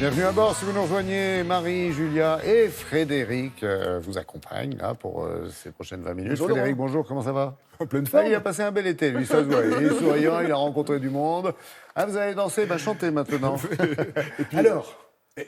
Bienvenue à bord. Si vous nous rejoignez, Marie, Julia et Frédéric vous accompagnent là, pour ces prochaines 20 minutes. Bonjour, Frédéric, Laurent. bonjour, comment ça va? En pleine forme. Il a passé un bel été, lui, ça se voit. Il est souriant, il a rencontré du monde. Ah, vous allez danser, chantez maintenant. Et puis, Alors,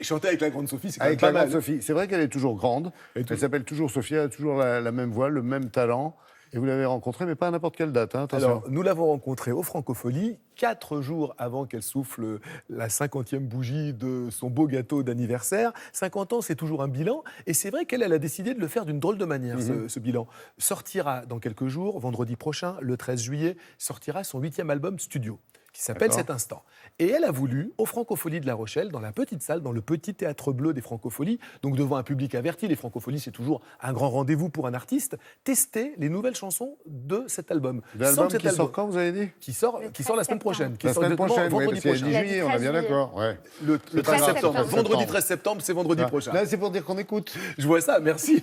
chanter avec la grande Sophie, c'est quand même avec pas la grande mal. Sophie, c'est vrai qu'elle est toujours grande. Elle s'appelle toujours Sophie, elle a toujours la même voix, le même talent. Et vous l'avez rencontrée, mais pas à n'importe quelle date, hein, attention. Alors, nous l'avons rencontrée au Francofolie, 4 jours avant qu'elle souffle la 50e bougie de son beau gâteau d'anniversaire. 50 ans, c'est toujours un bilan. Et c'est vrai qu'elle a décidé de le faire d'une drôle de manière, ce bilan. Sortira dans quelques jours, vendredi prochain, le 13 juillet, sortira son 8e album studio, qui s'appelle D'accord. Cet Instant. Et elle a voulu, au Francofolie de La Rochelle, dans la petite salle, dans le petit théâtre bleu des Francopholies, donc devant un public averti, les Francopholies, c'est toujours un grand rendez-vous pour un artiste, tester les nouvelles chansons de cet album. L'album Sans que cet qui sort quand, vous avez dit? qui sort la semaine prochaine. Qui La sort semaine exactement prochaine, oui, vendredi parce qu'il y a prochain. 10 juillet, on est bien d'accord. Ouais. Le C'est pas 13 grave, septembre. 13 Vendredi septembre. 13 septembre, c'est vendredi prochain. Là, c'est pour dire qu'on écoute. Je vois ça, merci.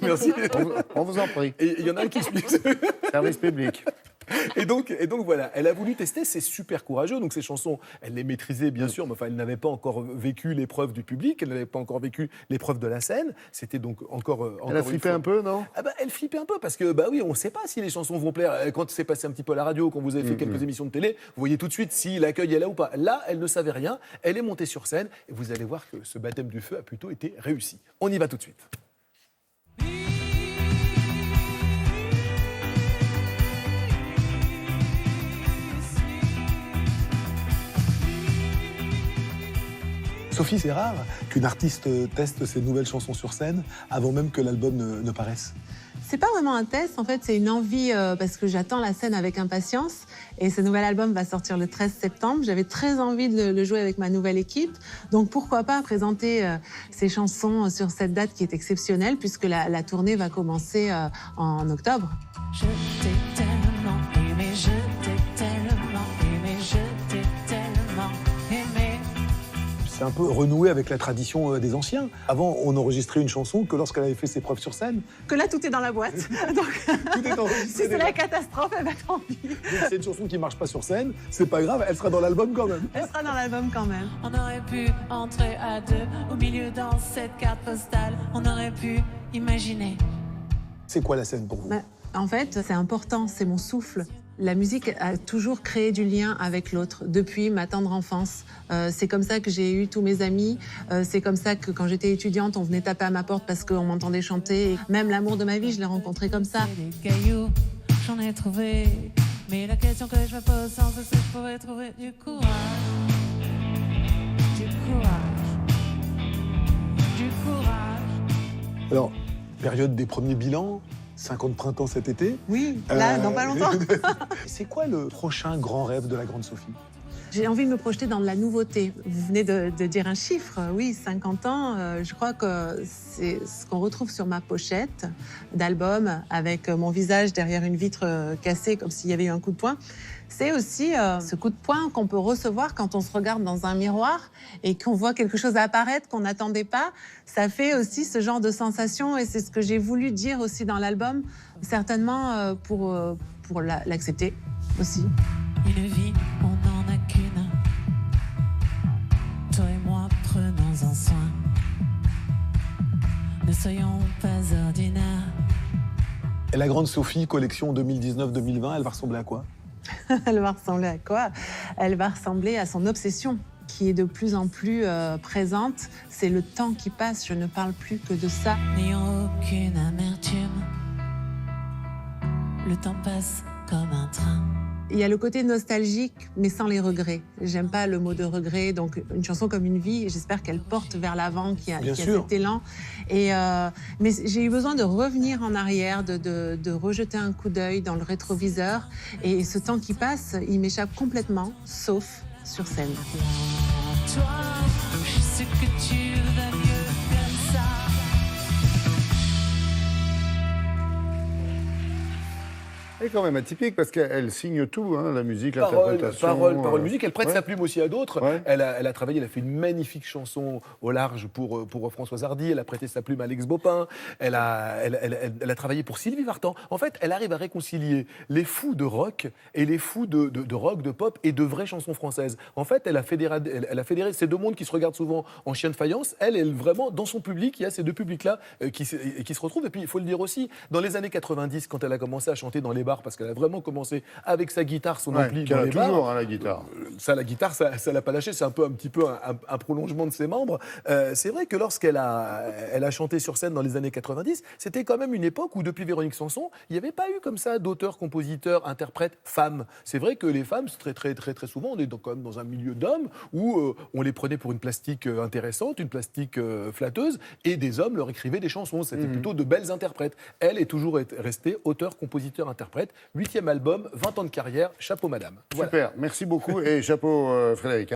On vous en prie. Et il y en a un qui explique. Service public. Et donc voilà, elle a voulu tester, c'est super courageux. Donc ces chansons, elle les maîtrisait bien sûr, mais enfin, elle n'avait pas encore vécu l'épreuve du public, elle n'avait pas encore vécu l'épreuve de la scène. C'était donc encore Elle a une flippé fois. un peu, non? Ah bah, elle flippait un peu parce que oui, on ne sait pas si les chansons vont plaire. Quand c'est passé un petit peu à la radio, quand vous avez fait quelques émissions de télé, vous voyez tout de suite si l'accueil est là ou pas. Là, elle ne savait rien. Elle est montée sur scène et vous allez voir que ce baptême du feu a plutôt été réussi. On y va tout de suite. Sophie, c'est rare qu'une artiste teste ses nouvelles chansons sur scène avant même que l'album ne paraisse. C'est pas vraiment un test, en fait, c'est une envie parce que j'attends la scène avec impatience. Et ce nouvel album va sortir le 13 septembre. J'avais très envie de le jouer avec ma nouvelle équipe. Donc pourquoi pas présenter ces chansons sur cette date qui est exceptionnelle puisque la tournée va commencer en octobre. Je t'ai tellement aimé, je t'ai tellement aimé, je t'ai tellement aimé. C'est un peu renouer avec la tradition des anciens. Avant, on enregistrait une chanson que lorsqu'elle avait fait ses preuves sur scène. Que là, tout est dans la boîte. Donc, Tout est enregistré si c'est déjà. la catastrophe, eh ben, tant pis. Donc, c'est une chanson qui marche pas sur scène, c'est pas grave, elle sera dans l'album quand même. Elle sera dans l'album quand même. On aurait pu entrer à deux au milieu dans cette carte postale. On aurait pu imaginer. C'est quoi la scène pour vous? En fait, c'est important, c'est mon souffle. La musique a toujours créé du lien avec l'autre, depuis ma tendre enfance. C'est comme ça que j'ai eu tous mes amis. C'est comme ça que quand j'étais étudiante, on venait taper à ma porte parce qu'on m'entendait chanter. Et même l'amour de ma vie, je l'ai rencontré comme ça. Des cailloux, j'en ai trouvé. Mais la question que je me pose sans cesse, c'est que je pourrais trouver du courage. Du courage. Du courage. Alors, période des premiers bilans, 50 printemps cet été. Oui, là, dans pas longtemps. C'est quoi le prochain grand rêve de la grande Sophie? J'ai envie de me projeter dans de la nouveauté. Vous venez de dire un chiffre, oui, 50 ans. Je crois que c'est ce qu'on retrouve sur ma pochette d'album, avec mon visage derrière une vitre cassée, comme s'il y avait eu un coup de poing. C'est aussi ce coup de poing qu'on peut recevoir quand on se regarde dans un miroir et qu'on voit quelque chose apparaître qu'on n'attendait pas. Ça fait aussi ce genre de sensation et c'est ce que j'ai voulu dire aussi dans l'album, certainement pour l'accepter aussi. Une vie, on n'en a qu'une. Toi et moi, prenons-en soin. Ne soyons pas ordinaires. Et la grande Sophie, collection 2019-2020, elle va ressembler à quoi? Elle va ressembler à quoi? Elle va ressembler à son obsession, qui est de plus en plus présente. C'est le temps qui passe, je ne parle plus que de ça. N'ayons aucune amertume. Le temps passe comme un train. Il y a le côté nostalgique, mais sans les regrets. J'aime pas le mot de regret, donc une chanson comme une vie, j'espère qu'elle porte vers l'avant, qu'il y a cet élan. Et, mais j'ai eu besoin de revenir en arrière, de rejeter un coup d'œil dans le rétroviseur. Et ce temps qui passe, il m'échappe complètement, sauf sur scène. Toi, je sais que tu vas mieux comme ça. Elle est quand même atypique parce qu'elle signe tout, hein, la musique, Parole, l'interprétation. parole, musique. Elle prête ouais. sa plume aussi à d'autres. Ouais. Elle a travaillé, elle a fait une magnifique chanson au large pour Françoise Hardy. Elle a prêté sa plume à Alex Bopin. Elle a travaillé pour Sylvie Vartan. En fait, elle arrive à réconcilier les fous de rock et les fous de rock, de pop et de vraies chansons françaises. En fait, elle a fédéré ces deux mondes qui se regardent souvent en chien de faïence. Elle vraiment, dans son public, il y a ces deux publics-là qui se retrouvent. Et puis, il faut le dire aussi, dans les années 90, quand elle a commencé à chanter dans les bars, parce qu'elle a vraiment commencé avec sa guitare, son ampli Qu'elle dans a les bars. toujours, hein, la guitare. Ça, la guitare, ça l'a pas lâché. C'est un petit peu un prolongement de ses membres. C'est vrai que lorsqu'elle a chanté sur scène dans les années 90, c'était quand même une époque où, depuis Véronique Sanson, il n'y avait pas eu comme ça d'auteurs, compositeurs, interprètes femmes. C'est vrai que les femmes, très souvent, on est quand même dans un milieu d'hommes où on les prenait pour une plastique intéressante, une plastique flatteuse, et des hommes leur écrivaient des chansons. C'était plutôt de belles interprètes. Elle est toujours restée auteur, compositeur, interprète. 8e album, 20 ans de carrière. Chapeau, madame. Voilà. Super, merci beaucoup et chapeau Frédéric.